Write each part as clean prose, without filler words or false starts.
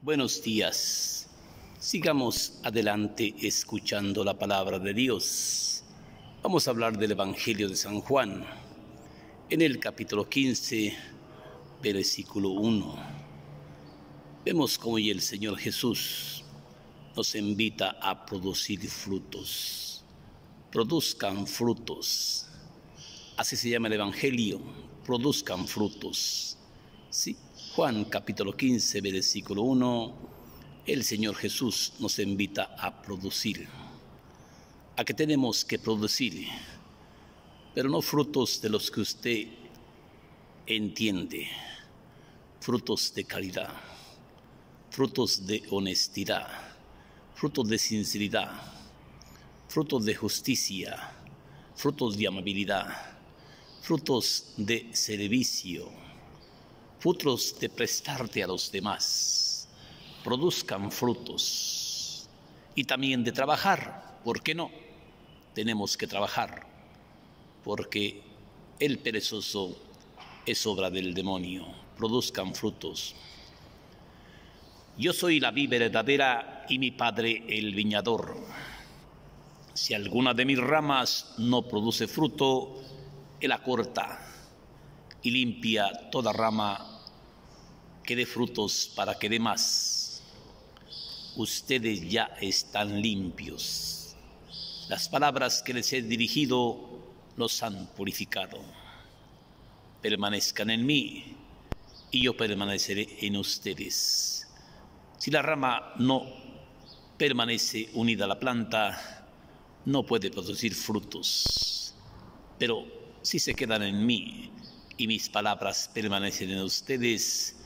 Buenos días. Sigamos adelante escuchando la palabra de Dios. Vamos a hablar del Evangelio de San Juan, en el capítulo 15, versículo 1. Vemos cómo el Señor Jesús nos invita a producir frutos. Produzcan frutos. Así se llama el Evangelio, produzcan frutos. Sí. Juan capítulo 15, versículo 1, el Señor Jesús nos invita a producir. ¿A qué tenemos que producir? Pero no frutos de los que usted entiende, frutos de caridad, frutos de honestidad, frutos de sinceridad, frutos de justicia, frutos de amabilidad, frutos de servicio, frutos de prestarte a los demás. Produzcan frutos. Y también de trabajar. ¿Por qué no? Tenemos que trabajar. Porque el perezoso es obra del demonio. Produzcan frutos. Yo soy la vid verdadera y mi Padre el viñador. Si alguna de mis ramas no produce fruto, él la corta y limpia toda rama que dé frutos para que dé más. Ustedes ya están limpios. Las palabras que les he dirigido los han purificado. Permanezcan en mí y yo permaneceré en ustedes. Si la rama no permanece unida a la planta, no puede producir frutos. Pero si se quedan en mí y mis palabras permanecen en ustedes,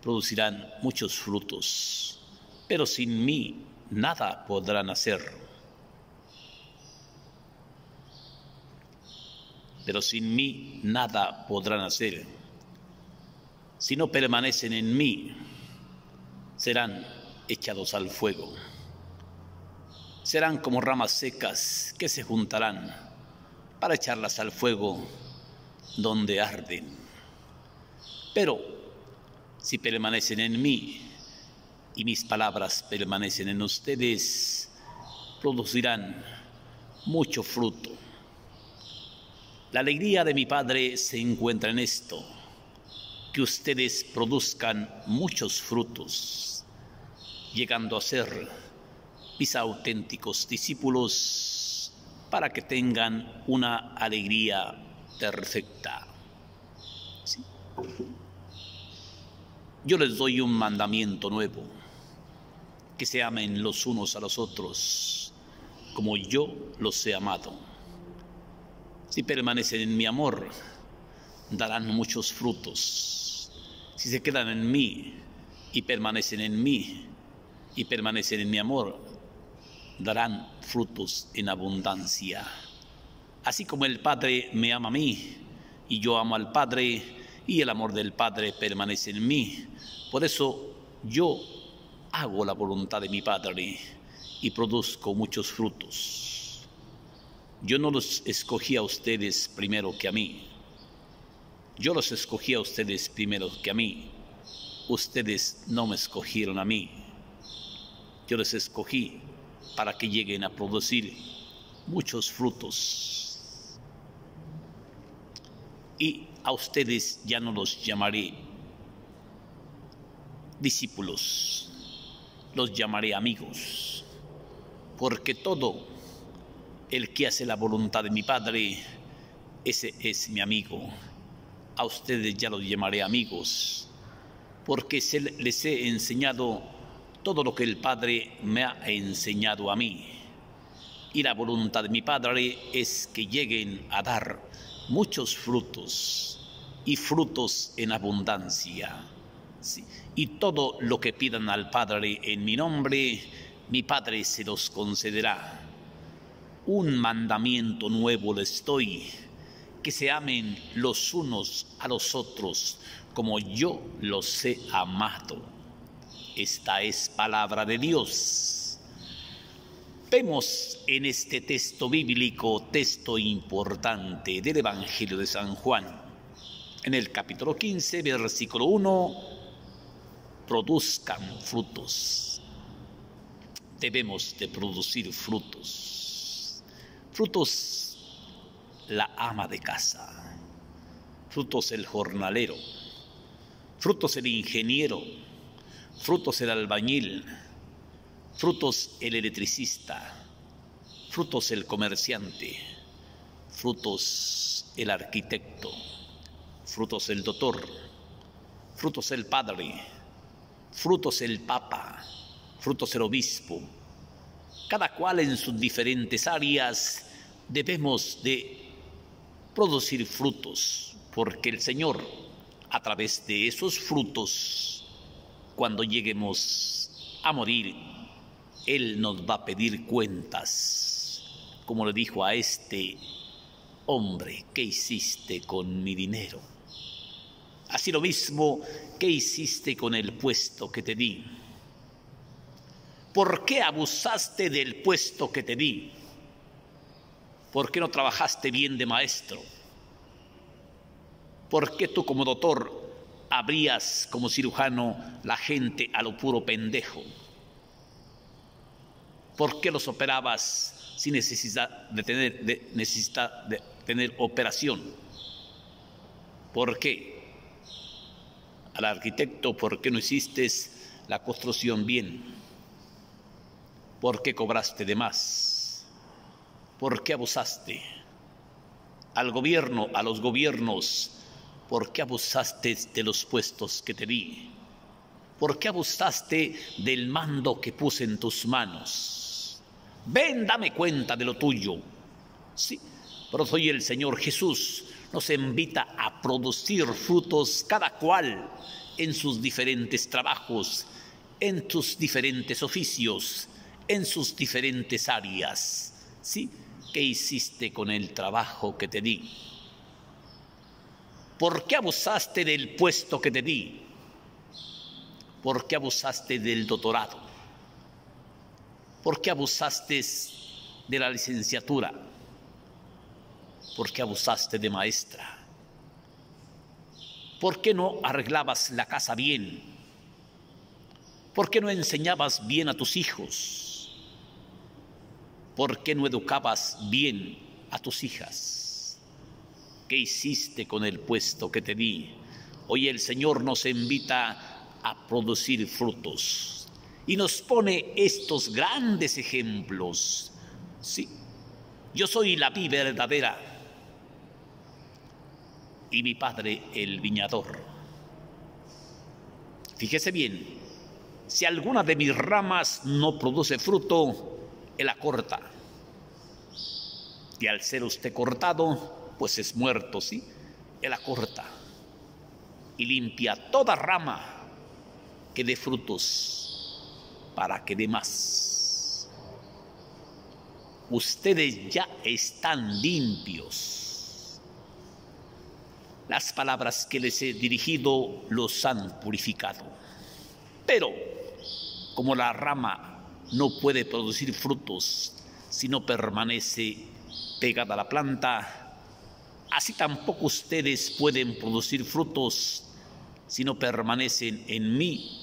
producirán muchos frutos, pero sin mí nada podrán hacer. Pero sin mí nada podrán hacer. Si no permanecen en mí, serán echados al fuego. Serán como ramas secas que se juntarán para echarlas al fuego donde arden. Pero si permanecen en mí y mis palabras permanecen en ustedes, producirán mucho fruto. La alegría de mi Padre se encuentra en esto, que ustedes produzcan muchos frutos, llegando a ser mis auténticos discípulos, para que tengan una alegría perfecta. ¿Sí? Yo les doy un mandamiento nuevo, que se amen los unos a los otros, como yo los he amado. Si permanecen en mi amor, darán muchos frutos. Si se quedan en mí y permanecen en mí y permanecen en mi amor, darán frutos en abundancia. Así como el Padre me ama a mí y yo amo al Padre, y el amor del Padre permanece en mí. Por eso yo hago la voluntad de mi Padre y produzco muchos frutos. Yo no los escogí a ustedes primero que a mí. Yo los escogí a ustedes primero que a mí. Ustedes no me escogieron a mí. Yo les escogí para que lleguen a producir muchos frutos. Y a ustedes ya no los llamaré discípulos, los llamaré amigos, porque todo el que hace la voluntad de mi Padre, ese es mi amigo. A ustedes ya los llamaré amigos, porque les he enseñado todo lo que el Padre me ha enseñado a mí. Y la voluntad de mi Padre es que lleguen a dar muchos frutos y frutos en abundancia. Sí. Y todo lo que pidan al Padre en mi nombre, mi Padre se los concederá. Un mandamiento nuevo les doy, que se amen los unos a los otros como yo los he amado. Esta es palabra de Dios. Vemos en este texto bíblico, texto importante del Evangelio de San Juan, en el capítulo 15, versículo 1, produzcan frutos. Debemos de producir frutos. Frutos la ama de casa, frutos el jornalero, frutos el ingeniero, frutos el albañil, frutos el electricista, frutos el comerciante, frutos el arquitecto, frutos el doctor, frutos el padre, frutos el papa, frutos el obispo. Cada cual en sus diferentes áreas debemos de producir frutos, porque el Señor, a través de esos frutos, cuando lleguemos a morir, Él nos va a pedir cuentas, como le dijo a este hombre: ¿qué hiciste con mi dinero? Así lo mismo, ¿qué hiciste con el puesto que te di? ¿Por qué abusaste del puesto que te di? ¿Por qué no trabajaste bien de maestro? ¿Por qué tú como doctor abrías como cirujano la gente a lo puro pendejo? ¿Por qué los operabas sin necesidad de tener operación? ¿Por qué? Al arquitecto, ¿por qué no hiciste la construcción bien? ¿Por qué cobraste de más? ¿Por qué abusaste? Al gobierno, a los gobiernos, ¿por qué abusaste de los puestos que te di? ¿Por qué abusaste del mando que puse en tus manos? Ven, dame cuenta de lo tuyo. Sí, pero hoy el Señor Jesús nos invita a producir frutos, cada cual en sus diferentes trabajos, en sus diferentes oficios, en sus diferentes áreas. ¿Sí? ¿Qué hiciste con el trabajo que te di? ¿Por qué abusaste del puesto que te di? ¿Por qué abusaste del doctorado? ¿Por qué abusaste de la licenciatura? ¿Por qué abusaste de maestra? ¿Por qué no arreglabas la casa bien? ¿Por qué no enseñabas bien a tus hijos? ¿Por qué no educabas bien a tus hijas? ¿Qué hiciste con el puesto que te di? Hoy el Señor nos invita a producir frutos y nos pone estos grandes ejemplos. Sí, yo soy la vid verdadera y mi Padre el viñador. Fíjese bien, si alguna de mis ramas no produce fruto, Él la corta. Y al ser usted cortado, pues es muerto, ¿sí? Él la corta y limpia toda rama que dé frutos para que dé más. Ustedes ya están limpios. Las palabras que les he dirigido los han purificado. Pero como la rama no puede producir frutos si no permanece pegada a la planta, así tampoco ustedes pueden producir frutos si no permanecen en mí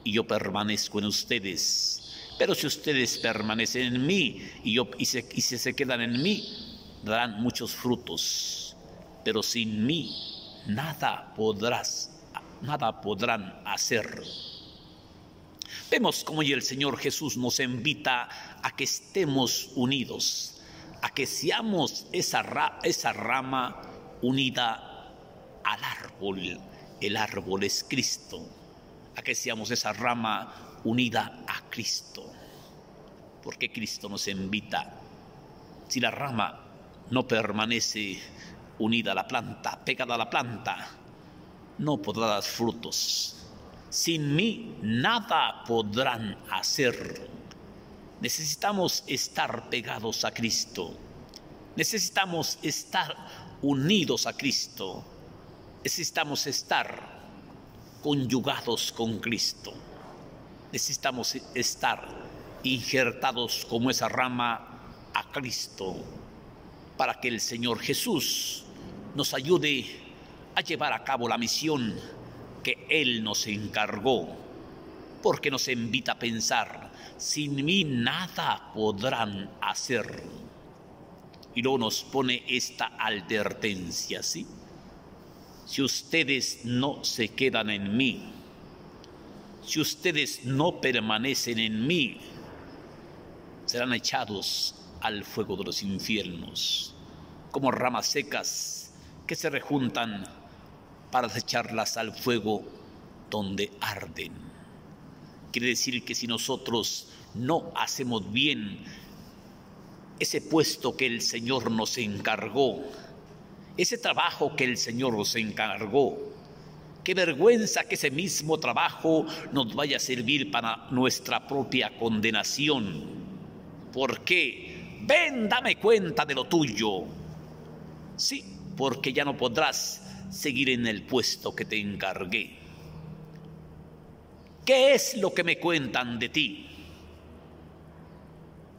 y yo permanezco en ustedes. Pero si ustedes permanecen en mí y se quedan en mí, darán muchos frutos. Pero sin mí nada podrán hacer. Vemos cómo el Señor Jesús nos invita a que estemos unidos, a que seamos esa rama unida al árbol. El árbol es Cristo. A que seamos esa rama unida a Cristo. Porque Cristo nos invita. Si la rama no permanece unida a la planta, pegada a la planta, no podrá dar frutos. Sin mí nada podrán hacer. Necesitamos estar pegados a Cristo. Necesitamos estar unidos a Cristo. Necesitamos estar conyugados con Cristo. Necesitamos estar injertados como esa rama a Cristo, para que el Señor Jesús nos ayude a llevar a cabo la misión que Él nos encargó, porque nos invita a pensar, sin mí nada podrán hacer. Y luego nos pone esta advertencia, ¿sí? Si ustedes no se quedan en mí, si ustedes no permanecen en mí, serán echados al fuego de los infiernos, como ramas secas que se rejuntan para echarlas al fuego donde arden. Quiere decir que si nosotros no hacemos bien ese puesto que el Señor nos encargó, ese trabajo que el Señor nos encargó, qué vergüenza que ese mismo trabajo nos vaya a servir para nuestra propia condenación. ¿Por qué? Ven, dame cuenta de lo tuyo. Sí, porque ya no podrás seguir en el puesto que te encargué. ¿Qué es lo que me cuentan de ti?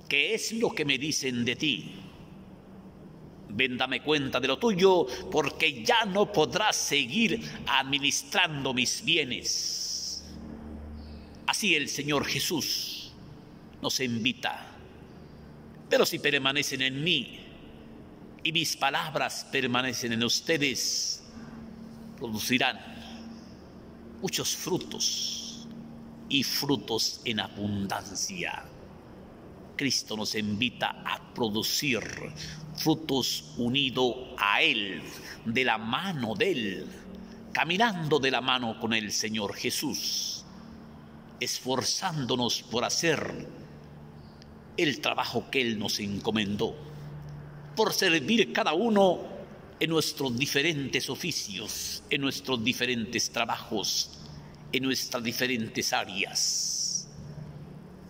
¿Qué es lo que me dicen de ti? Ven, dame cuenta de lo tuyo, porque ya no podrás seguir administrando mis bienes. Así el Señor Jesús nos invita. Pero si permanecen en mí y mis palabras permanecen en ustedes, producirán muchos frutos y frutos en abundancia. Cristo nos invita a producir frutos unidos a Él, de la mano de Él, caminando de la mano con el Señor Jesús, esforzándonos por hacer el trabajo que Él nos encomendó, por servir cada uno en nuestros diferentes oficios, en nuestros diferentes trabajos, en nuestras diferentes áreas.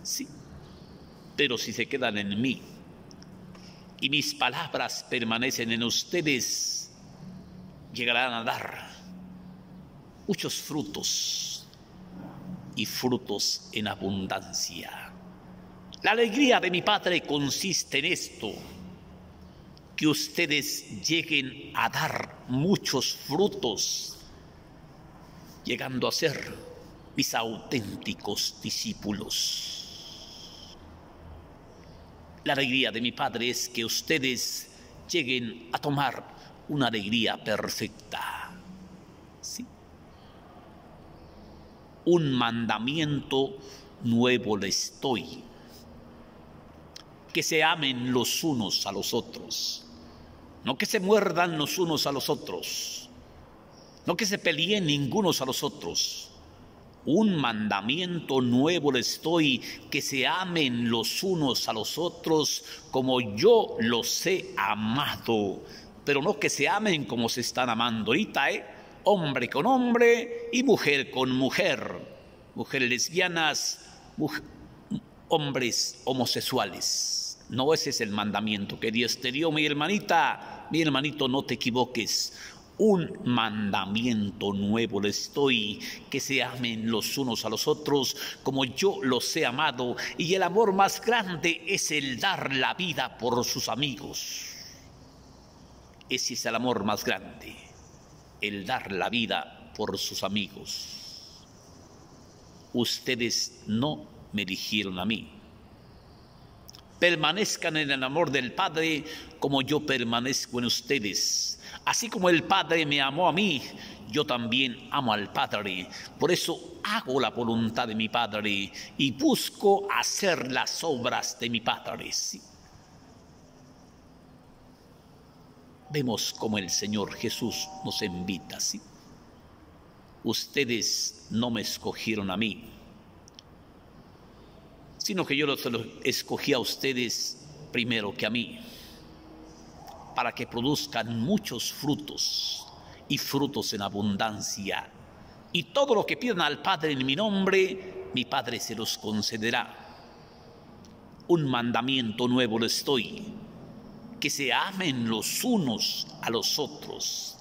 Sí, pero si se quedan en mí y mis palabras permanecen en ustedes, llegarán a dar muchos frutos y frutos en abundancia. La alegría de mi Padre consiste en esto, que ustedes lleguen a dar muchos frutos, llegando a ser mis auténticos discípulos. La alegría de mi Padre es que ustedes lleguen a tomar una alegría perfecta. ¿Sí? Un mandamiento nuevo les doy: que se amen los unos a los otros, no que se muerdan los unos a los otros, no que se peleen ningunos a los otros. Un mandamiento nuevo les doy, que se amen los unos a los otros como yo los he amado. Pero no que se amen como se están amando ahorita, hombre con hombre y mujer con mujer, mujeres lesbianas, hombres homosexuales. No, ese es el mandamiento que Dios te dio, mi hermanita, mi hermanito, no te equivoques. Un mandamiento nuevo les doy, que se amen los unos a los otros como yo los he amado. Y el amor más grande es el dar la vida por sus amigos. Ese es el amor más grande, el dar la vida por sus amigos. Ustedes no me eligieron a mí. Permanezcan en el amor del Padre como yo permanezco en ustedes. Así como el Padre me amó a mí, yo también amo al Padre. Por eso hago la voluntad de mi Padre y busco hacer las obras de mi Padre. ¿Sí? Vemos cómo el Señor Jesús nos invita, ¿sí? Ustedes no me escogieron a mí, sino que yo los escogí a ustedes primero que a mí, para que produzcan muchos frutos y frutos en abundancia. Y todo lo que pidan al Padre en mi nombre, mi Padre se los concederá. Un mandamiento nuevo les doy: que se amen los unos a los otros.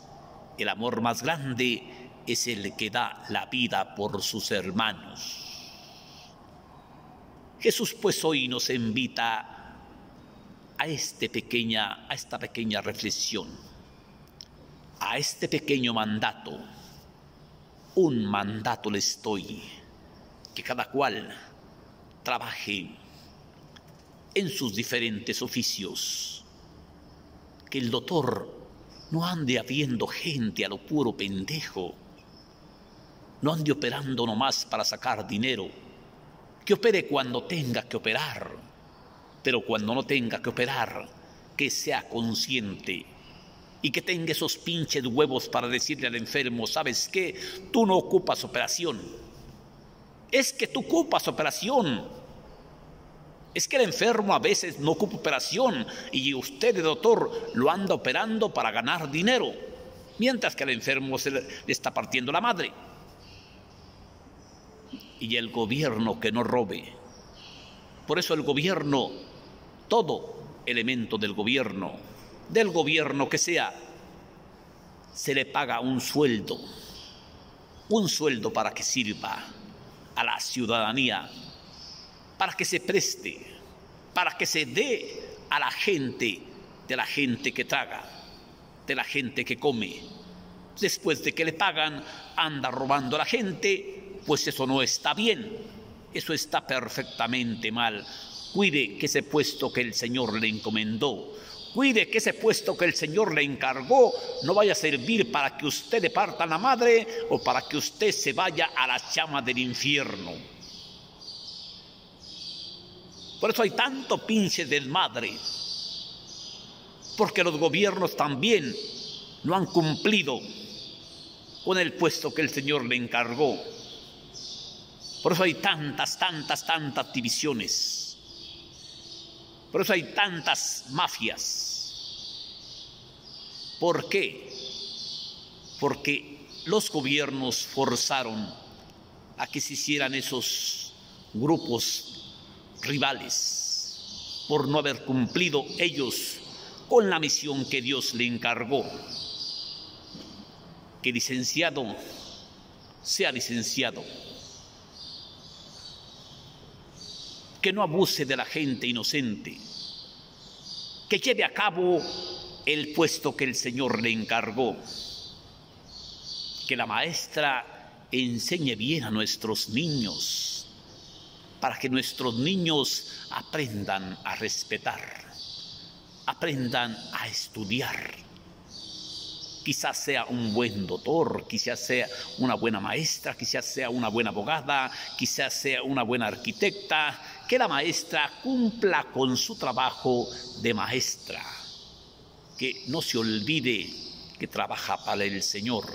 El amor más grande es el que da la vida por sus hermanos. Jesús pues hoy nos invita a esta pequeña reflexión, a este pequeño mandato. Un mandato les doy: que cada cual trabaje en sus diferentes oficios, que el doctor no ande habiendo gente a lo puro pendejo, no ande operando nomás para sacar dinero, que opere cuando tenga que operar, pero cuando no tenga que operar, que sea consciente y que tenga esos pinches huevos para decirle al enfermo: ¿sabes qué? Tú no ocupas operación. Es que tú ocupas operación. Es que el enfermo a veces no ocupa operación y usted, doctor, lo anda operando para ganar dinero, mientras que al enfermo se le está partiendo la madre. Y el gobierno que no robe. Por eso el gobierno, todo elemento del gobierno que sea, se le paga un sueldo para que sirva a la ciudadanía, para que se preste, para que se dé a la gente, de la gente que traga, de la gente que come. Después de que le pagan, anda robando a la gente, pues eso no está bien, eso está perfectamente mal. Cuide que ese puesto que el Señor le encomendó, cuide que ese puesto que el Señor le encargó no vaya a servir para que usted le parta la madre o para que usted se vaya a la llama del infierno. Por eso hay tanto pinche desmadre, porque los gobiernos también no han cumplido con el puesto que el Señor le encargó. Por eso hay tantas divisiones. Por eso hay tantas mafias. ¿Por qué? Porque los gobiernos forzaron a que se hicieran esos grupos rivales por no haber cumplido ellos con la misión que Dios le encargó. Que licenciado sea licenciado, que no abuse de la gente inocente, que lleve a cabo el puesto que el Señor le encargó, que la maestra enseñe bien a nuestros niños, para que nuestros niños aprendan a respetar, aprendan a estudiar. Quizás sea un buen doctor, quizás sea una buena maestra, quizás sea una buena abogada, quizás sea una buena arquitecta, que la maestra cumpla con su trabajo de maestra, que no se olvide que trabaja para el Señor,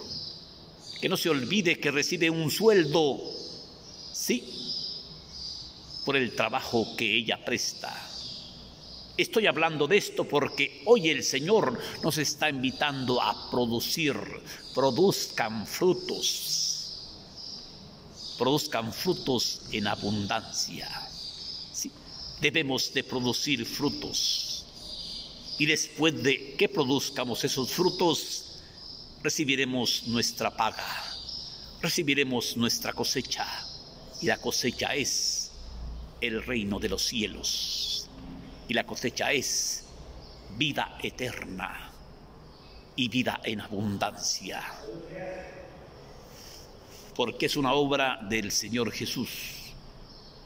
que no se olvide que recibe un sueldo, sí, por el trabajo que ella presta. Estoy hablando de esto porque hoy el Señor nos está invitando a produzir. Produzcan frutos en abundancia. Sí, debemos de producir frutos. Y después de que produzcamos esos frutos, recibiremos nuestra paga, recibiremos nuestra cosecha. Y la cosecha es el reino de los cielos. Y la cosecha es vida eterna y vida en abundancia. Porque es una obra del Señor Jesús.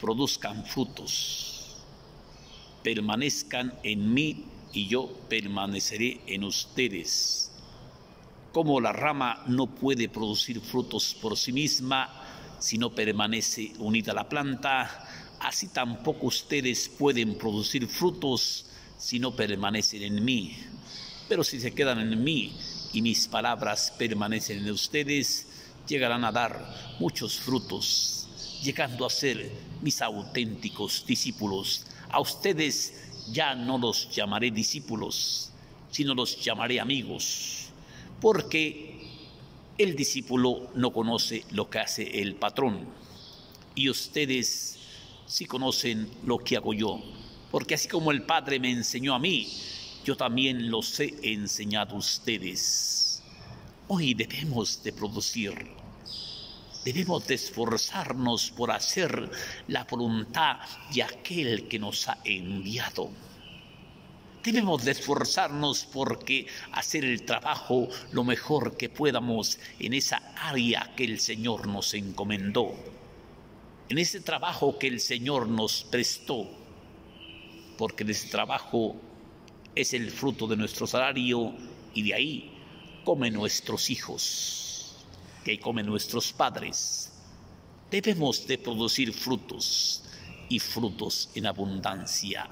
Produzcan frutos, permanezcan en mí y yo permaneceré en ustedes. Como la rama no puede producir frutos por sí misma si no permanece unida a la planta, así tampoco ustedes pueden producir frutos si no permanecen en mí. Pero si se quedan en mí y mis palabras permanecen en ustedes, llegarán a dar muchos frutos, llegando a ser mis auténticos discípulos. A ustedes ya no los llamaré discípulos, sino los llamaré amigos, porque el discípulo no conoce lo que hace el patrón, y ustedes sí conocen lo que hago yo, porque así como el Padre me enseñó a mí, yo también los he enseñado a ustedes. Hoy debemos de producir, debemos de esforzarnos por hacer la voluntad de aquel que nos ha enviado. Debemos de esforzarnos porque hacer el trabajo lo mejor que podamos en esa área que el Señor nos encomendó. en ese trabajo que el Señor nos prestó, porque de ese trabajo es el fruto de nuestro salario y de ahí comen nuestros hijos, de ahí comen nuestros padres. Debemos de producir frutos y frutos en abundancia,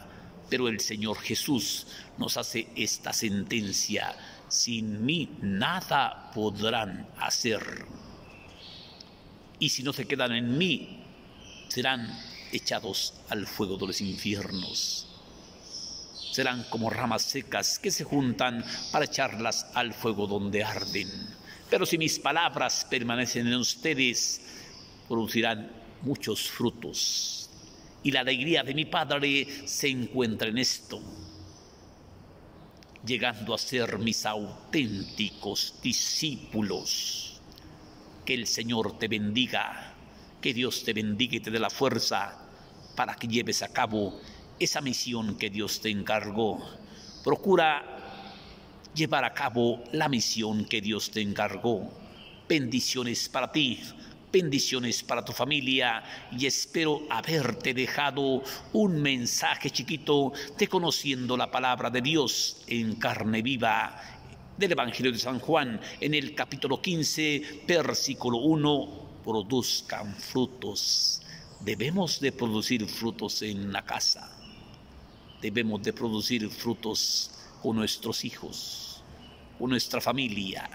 pero el Señor Jesús nos hace esta sentencia: sin mí nada podrán hacer. Y si no se quedan en mí, serán echados al fuego de los infiernos. Serán como ramas secas que se juntan para echarlas al fuego donde arden. Pero si mis palabras permanecen en ustedes, producirán muchos frutos. Y la alegría de mi Padre se encuentra en esto, llegando a ser mis auténticos discípulos. Que el Señor te bendiga, que Dios te bendiga y te dé la fuerza para que lleves a cabo esa misión que Dios te encargó. Procura llevar a cabo la misión que Dios te encargó. Bendiciones para ti, bendiciones para tu familia, y espero haberte dejado un mensaje chiquito de conociendo la palabra de Dios en carne viva del Evangelio de San Juan, en el capítulo 15, versículo 1, produzcan frutos. Debemos de producir frutos en la casa. Debemos de producir frutos con nuestros hijos, con nuestra familia.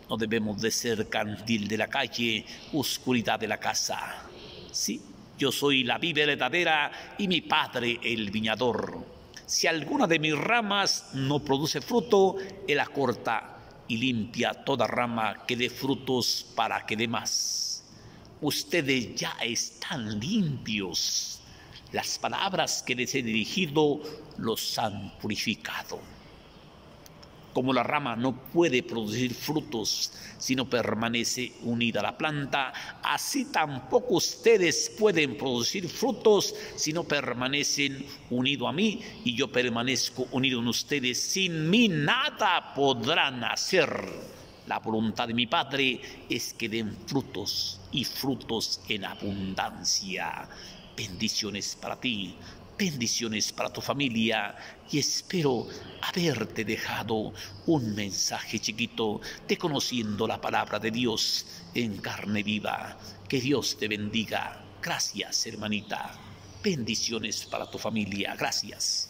No debemos de ser candil de la calle, oscuridad de la casa. Sí, yo soy la vid verdadera y mi Padre el viñador. Si alguna de mis ramas no produce fruto, Él la corta y limpia toda rama que dé frutos para que dé más. Ustedes ya están limpios. Las palabras que les he dirigido los han purificado. Como la rama no puede producir frutos si no permanece unida a la planta, así tampoco ustedes pueden producir frutos si no permanecen unidos a mí y yo permanezco unido en ustedes. Sin mí nada podrán hacer. La voluntad de mi Padre es que den frutos y frutos en abundancia. Bendiciones para ti, bendiciones para tu familia, y espero haberte dejado un mensaje chiquito de conociendo la palabra de Dios en carne viva. Que Dios te bendiga. Gracias, hermanita. Bendiciones para tu familia. Gracias.